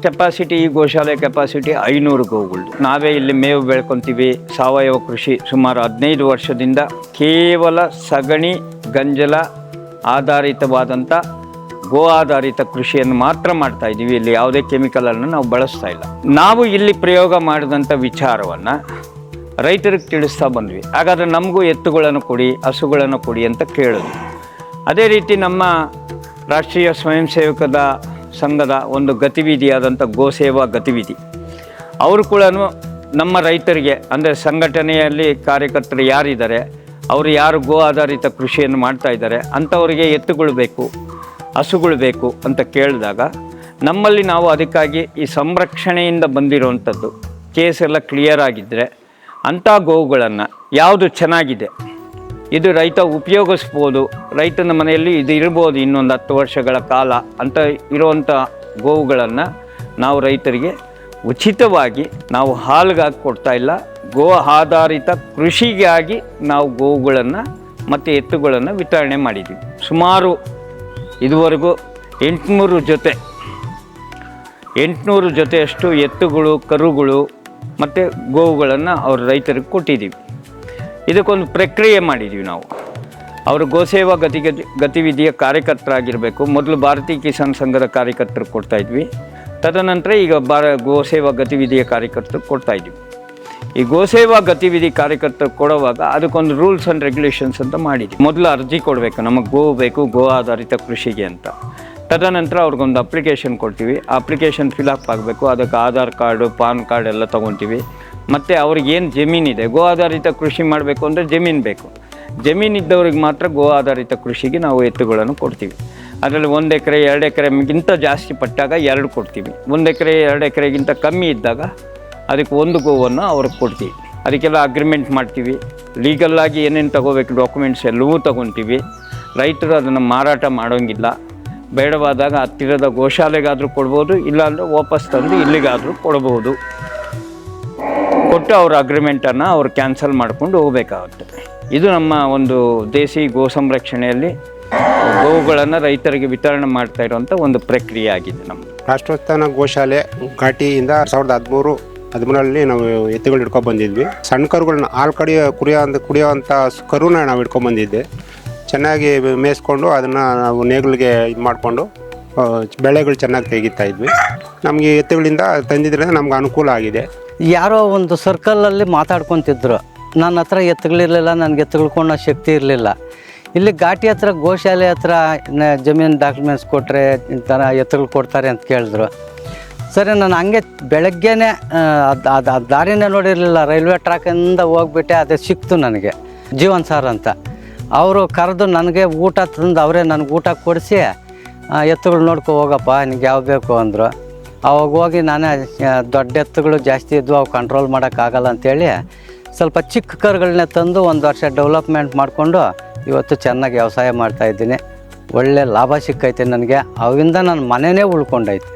Capacity, ಈ ಗೋಶಾಲೆ capacity 500 ಗೋಗಳು. ನಾವೇ ಇಲ್ಲಿ ಮೇವು ಬೆಳ್ಕೊತೀವಿ. ಸಾವಯವ ಕೃಷಿ ಸುಮಾರು 15 ವರ್ಷದಿಂದ ಕೇವಲ ಸಗಣಿ ಗಂಜಲ ಆಧಾರಿತವಾದಂಥ ಗೋ ಆಧಾರಿತ ಕೃಷಿಯನ್ನು ಮಾತ್ರ ಮಾಡ್ತಾ ಇದ್ದೀವಿ. ಇಲ್ಲಿ ಯಾವುದೇ ಕೆಮಿಕಲನ್ನು ನಾವು ಬಳಸ್ತಾ ಇಲ್ಲ. ನಾವು ಇಲ್ಲಿ ಪ್ರಯೋಗ ಮಾಡಿದಂಥ ವಿಚಾರವನ್ನು ರೈತರಿಗೆ ತಿಳಿಸ್ತಾ ಬಂದ್ವಿ. ಹಾಗಾದರೆ ನಮಗೂ ಎತ್ತುಗಳನ್ನು ಕೊಡಿ, ಹಸುಗಳನ್ನು ಕೊಡಿ ಅಂತ ಕೇಳಿದ್ವಿ. ಅದೇ ರೀತಿ ನಮ್ಮ ರಾಷ್ಟ್ರೀಯ ಸ್ವಯಂ ಸೇವಕದ ಸಂಘದ ಒಂದು ಗತಿವಿಧಿಯಾದಂಥ ಗೋಸೇವಾ ಗತಿವಿಧಿ, ಅವರು ಕೂಡ ನಮ್ಮ ರೈತರಿಗೆ, ಅಂದರೆ ಸಂಘಟನೆಯಲ್ಲಿ ಕಾರ್ಯಕರ್ತರು ಯಾರಿದ್ದಾರೆ, ಅವರು ಯಾರು ಗೋ ಆಧಾರಿತ ಕೃಷಿಯನ್ನು ಮಾಡ್ತಾ ಇದ್ದಾರೆ ಅಂಥವರಿಗೆ ಎತ್ತುಗಳು ಬೇಕು, ಹಸುಗಳು ಬೇಕು ಅಂತ ಕೇಳಿದಾಗ ನಮ್ಮಲ್ಲಿ ನಾವು ಅದಕ್ಕಾಗಿ ಈ ಸಂರಕ್ಷಣೆಯಿಂದ ಬಂದಿರುವಂಥದ್ದು ಕೇಸೆಲ್ಲ ಕ್ಲಿಯರ್ ಆಗಿದ್ದರೆ ಅಂಥ ಗೋವುಗಳನ್ನು ಯಾವುದು ಚೆನ್ನಾಗಿದೆ, ಇದು ರೈತ ಉಪಯೋಗಿಸ್ಬೋದು, ರೈತನ ಮನೆಯಲ್ಲಿ ಇದು ಇರ್ಬೋದು ಇನ್ನೊಂದು 10 ವರ್ಷಗಳ ಕಾಲ ಅಂತ ಇರುವಂಥ ಗೋವುಗಳನ್ನು ನಾವು ರೈತರಿಗೆ ಉಚಿತವಾಗಿ ನಾವು ಹಾಲಿಗಾಗಿ ಕೊಡ್ತಾ ಇಲ್ಲ, ಗೋ ಆಧಾರಿತ ಕೃಷಿಗಾಗಿ ನಾವು ಗೋವುಗಳನ್ನು ಮತ್ತು ಎತ್ತುಗಳನ್ನು ವಿತರಣೆ ಮಾಡಿದ್ದೀವಿ. ಸುಮಾರು ಇದುವರೆಗೂ 800 ಜೊತೆಯಷ್ಟು ಎತ್ತುಗಳು, ಕರುಗಳು ಮತ್ತು ಗೋವುಗಳನ್ನು ಅವ್ರ ರೈತರಿಗೆ ಕೊಟ್ಟಿದ್ದೀವಿ. ಇದಕ್ಕೊಂದು ಪ್ರಕ್ರಿಯೆ ಮಾಡಿದ್ದೀವಿ ನಾವು. ಅವರು ಗೋಸೇವಾ ಗತಿವಿಧಿಯ ಕಾರ್ಯಕರ್ತರಾಗಿರಬೇಕು. ಮೊದಲು ಭಾರತೀಯ ಕಿಸಾನ್ ಸಂಘದ ಕಾರ್ಯಕರ್ತರು ಕೊಡ್ತಾಯಿದ್ವಿ. ತದನಂತರ ಈಗ ಗೋಸೇವಾ ಗತಿವಿಧಿಯ ಕಾರ್ಯಕರ್ತರು ಕೊಡ್ತಾಯಿದ್ವಿ. ಈ ಗೋಸೇವಾ ಗತಿವಿಧಿ ಕಾರ್ಯಕರ್ತರು ಕೊಡುವಾಗ ಅದಕ್ಕೊಂದು ರೂಲ್ಸ್ ಆ್ಯಂಡ್ ರೆಗ್ಯುಲೇಷನ್ಸ್ ಅಂತ ಮಾಡಿದ್ವಿ. ಮೊದಲು ಅರ್ಜಿ ಕೊಡಬೇಕು, ನಮಗೆ ಗೋ ಬೇಕು ಗೋ ಆಧಾರಿತ ಕೃಷಿಗೆ ಅಂತ. ತದನಂತರ ಅವ್ರಿಗೊಂದು ಅಪ್ಲಿಕೇಶನ್ ಕೊಡ್ತೀವಿ. ಅಪ್ಲಿಕೇಶನ್ ಫಿಲಪ್ ಆಗಬೇಕು. ಅದಕ್ಕೆ ಆಧಾರ್ ಕಾರ್ಡು, ಪಾನ್ ಕಾರ್ಡ್ ಎಲ್ಲ ತೊಗೊತೀವಿ. ಮತ್ತು ಅವ್ರಿಗೇನು ಜಮೀನಿದೆ, ಗೋ ಆಧಾರಿತ ಕೃಷಿ ಮಾಡಬೇಕು ಅಂದರೆ ಜಮೀನು ಬೇಕು. ಜಮೀನಿದ್ದವ್ರಿಗೆ ಮಾತ್ರ ಗೋ ಆಧಾರಿತ ಕೃಷಿಗೆ ನಾವು ಎತ್ತುಗಳನ್ನು ಕೊಡ್ತೀವಿ. ಅದರಲ್ಲಿ 1 ಎಕರೆ 2 ಎಕರೆಗಿಂತ ಜಾಸ್ತಿ ಪಟ್ಟಾಗ 2 ಕೊಡ್ತೀವಿ. 1 ಎಕರೆ 2 ಎಕರೆಗಿಂತ ಕಮ್ಮಿ ಇದ್ದಾಗ ಅದಕ್ಕೆ 1 ಗೋವನ್ನು ಅವ್ರಿಗೆ ಕೊಡ್ತೀವಿ. ಅದಕ್ಕೆಲ್ಲ ಅಗ್ರಿಮೆಂಟ್ ಮಾಡ್ತೀವಿ. ಲೀಗಲ್ಲಾಗಿ ಏನೇನು ತೊಗೋಬೇಕು ಡಾಕ್ಯುಮೆಂಟ್ಸ್ ಎಲ್ಲವೂ ತೊಗೊತೀವಿ. ರೈತರು ಅದನ್ನು ಮಾರಾಟ ಮಾಡೋಂಗಿಲ್ಲ. ಬೇಡವಾದಾಗ ಹತ್ತಿರದ ಗೋಶಾಲೆಗಾದರೂ ಕೊಡ್ಬೋದು, ಇಲ್ಲಾಂದರೆ ವಾಪಸ್ ತಂದು ಇಲ್ಲಿಗಾದರೂ ಕೊಡ್ಬೋದು. ಕೊಟ್ಟು ಅವ್ರ ಅಗ್ರಿಮೆಂಟನ್ನು ಅವ್ರು ಕ್ಯಾನ್ಸಲ್ ಮಾಡ್ಕೊಂಡು ಹೋಗಬೇಕಾಗುತ್ತೆ. ಇದು ನಮ್ಮ ಒಂದು ದೇಸಿ ಗೋ ಸಂರಕ್ಷಣೆಯಲ್ಲಿ ಗೋವುಗಳನ್ನು ರೈತರಿಗೆ ವಿತರಣೆ ಮಾಡ್ತಾ ಇರುವಂಥ ಒಂದು ಪ್ರಕ್ರಿಯೆ ಆಗಿದೆ. ನಮ್ಮ ರಾಷ್ಟ್ರೋತ್ಥಾನ ಗೋಶಾಲೆ ಘಾಟಿಯಿಂದ 2013-14ರಲ್ಲಿ ನಾವು ಎತ್ತುಗಳು ಹಿಡ್ಕೊಂಡು ಬಂದಿದ್ವಿ. ಸಣ್ಣ ಕರುಗಳನ್ನ ಹಾಲು ಕುಡಿಯೋವಂಥ ಕರುನ ನಾವು ಹಿಡ್ಕೊಂಡು ಬಂದಿದ್ದೆ. ಚೆನ್ನಾಗಿ ಮೇಯಿಸ್ಕೊಂಡು ಅದನ್ನು ನಾವು ನೇಗಿಲಿಗೆ ಇದು ಮಾಡಿಕೊಂಡು ಬೆಳೆಗಳು ಚೆನ್ನಾಗಿ ತೆಗಿತಾ ಇದ್ವಿ. ನಮಗೆ ಎತ್ತುಗಳಿಂದ ತಂದಿದ್ದರಿಂದ ನಮ್ಗೆ ಅನುಕೂಲ ಆಗಿದೆ. ಯಾರೋ ಒಂದು ಸರ್ಕಲಲ್ಲಿ ಮಾತಾಡ್ಕೊತಿದ್ರು. ನನ್ನ ಹತ್ರ ಎತ್ತುಗಳಿರಲಿಲ್ಲ, ನನಗೆ ಎತ್ತುಗಳ್ಕೊಳ್ಳೋ ಶಕ್ತಿ ಇರಲಿಲ್ಲ. ಇಲ್ಲಿ ಘಾಟಿ ಹತ್ರ ಗೋಶಾಲೆ ಹತ್ರ ಜಮೀನು ಡಾಕ್ಯುಮೆಂಟ್ಸ್ ಕೊಟ್ಟರೆ ಈ ಥರ ಎತ್ತುಗಳು ಕೊಡ್ತಾರೆ ಅಂತ ಕೇಳಿದ್ರು. ಸರಿ, ನಾನು ಹಂಗೆ ಬೆಳಗ್ಗೆನೇ ಅದು ದಾರಿನೇ ನೋಡಿರಲಿಲ್ಲ. ರೈಲ್ವೆ ಟ್ರ್ಯಾಕಿಂದ ಹೋಗ್ಬಿಟ್ಟೆ. ಅದೇ ಸಿಕ್ತು ನನಗೆ, ಜೀವನ್ ಸಾರ್ ಅಂತ. ಅವರು ಕರೆದು ನನಗೆ ಊಟ ತಂದು ಅವರೇ ನನಗೆ ಊಟ ಕೊಡಿಸಿ ಎತ್ತುಗಳು ನೋಡ್ಕೊ ಹೋಗಪ್ಪ, ನಿನಗೆ ಯಾವ ಬೇಕು ಅಂದರು. ಅವಾಗ ಹೋಗಿ ನಾನೇ ದೊಡ್ಡ ಎತ್ತುಗಳು ಜಾಸ್ತಿ ಇದ್ವು, ಅವು ಕಂಟ್ರೋಲ್ ಮಾಡೋಕ್ಕಾಗಲ್ಲ ಅಂಥೇಳಿ ಸ್ವಲ್ಪ ಚಿಕ್ಕ ಕರುಗಳನ್ನೇ ತಂದು 1 ವರ್ಷ ಡೆವಲಪ್ಮೆಂಟ್ ಮಾಡಿಕೊಂಡು ಇವತ್ತು ಚೆನ್ನಾಗಿ ವ್ಯವಸಾಯ ಮಾಡ್ತಾಯಿದ್ದೀನಿ. ಒಳ್ಳೆ ಲಾಭ ಸಿಕ್ಕೈತೆ ನನಗೆ. ಅವಿಂದ ನನ್ನ ಮನೆಯೇ ಉಳ್ಕೊಂಡೈತೆ.